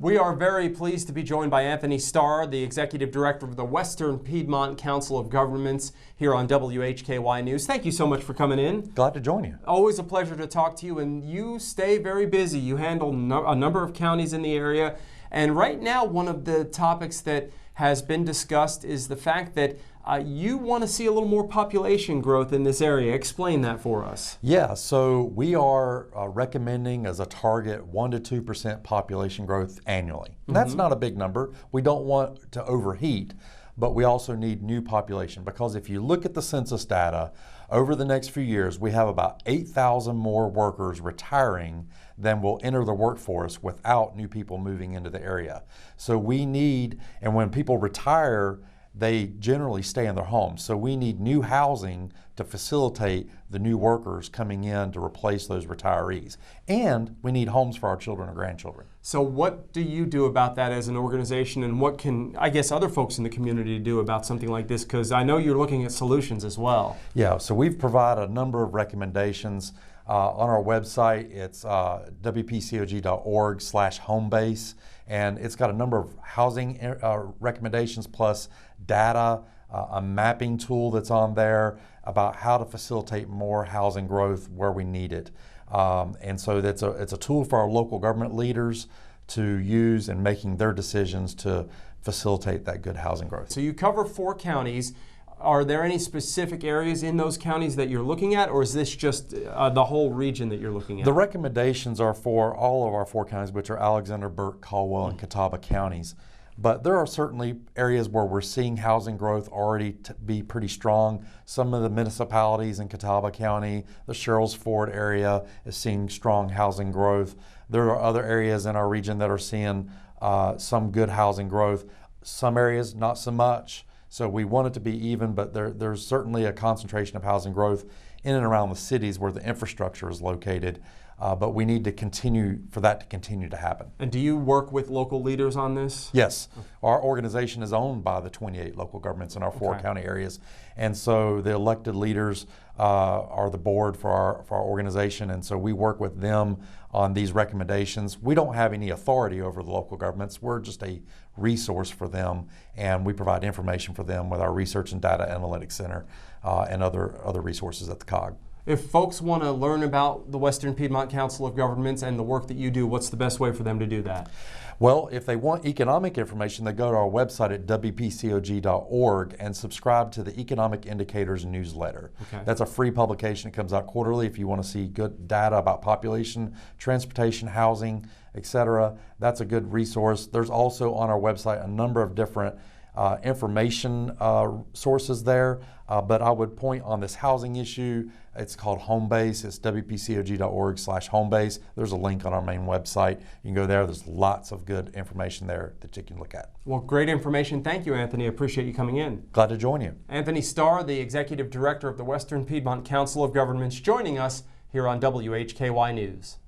We are very pleased to be joined by Anthony Starr, the Executive Director of the Western Piedmont Council of Governments here on WHKY News. Thank you so much for coming in. Glad to join you. Always a pleasure to talk to you, and you stay very busy. You handle a number of counties in the area, and right now one of the topics that has been discussed is the fact that you want to see a little more population growth in this area. Explain that for us. Yeah, so we are recommending as a target 1 to 2% population growth annually. And that's not a big number. We don't want to overheat, but we also need new population, because if you look at the census data, over the next few years, we have about 8,000 more workers retiring than will enter the workforce without new people moving into the area. So we need, and when people retire, they generally stay in their homes. So we need new housing to facilitate the new workers coming in to replace those retirees. And we need homes for our children and grandchildren. So what do you do about that as an organization, and what can, I guess, other folks in the community do about something like this? Because I know you're looking at solutions as well. Yeah, so we've provided a number of recommendations. On our website, it's wpcog.org/homebase, and it's got a number of housing recommendations plus data, a mapping tool that's on there about how to facilitate more housing growth where we need it. And so it's a tool for our local government leaders to use in making their decisions to facilitate that good housing growth. So you cover 4 counties. Are there any specific areas in those counties that you're looking at, or is this just the whole region that you're looking at? The recommendations are for all of our 4 counties, which are Alexander, Burke, Caldwell, and Catawba counties. But there are certainly areas where we're seeing housing growth already be pretty strong. Some of the municipalities in Catawba County, the Sherrills Ford area is seeing strong housing growth. There are other areas in our region that are seeing some good housing growth. Some areas not so much. So we want it to be even, but there's certainly a concentration of housing growth in and around the cities where the infrastructure is located. But we need to continue for that to continue to happen. And do you work with local leaders on this? Yes. Our organization is owned by the 28 local governments in our 4 county areas. And so the elected leaders are the board for our organization. And so we work with them on these recommendations. We don't have any authority over the local governments. We're just a resource for them. And we provide information for them with our Research and Data Analytics Center and other resources at the COG. If folks want to learn about the Western Piedmont Council of Governments and the work that you do, what's the best way for them to do that? Well, if they want economic information, they go to our website at wpcog.org and subscribe to the Economic Indicators newsletter. Okay. That's a free publication. It comes out quarterly. If you want to see good data about population, transportation, housing, etc., that's a good resource. There's also on our website a number of different information sources there, but I would point on this housing issue. It's called Homebase. It's wpcog.org/homebase. There's a link on our main website. You can go there. There's lots of good information there that you can look at. Well, great information. Thank you, Anthony. I appreciate you coming in. Glad to join you. Anthony Starr, the Executive Director of the Western Piedmont Council of Governments, joining us here on WHKY News.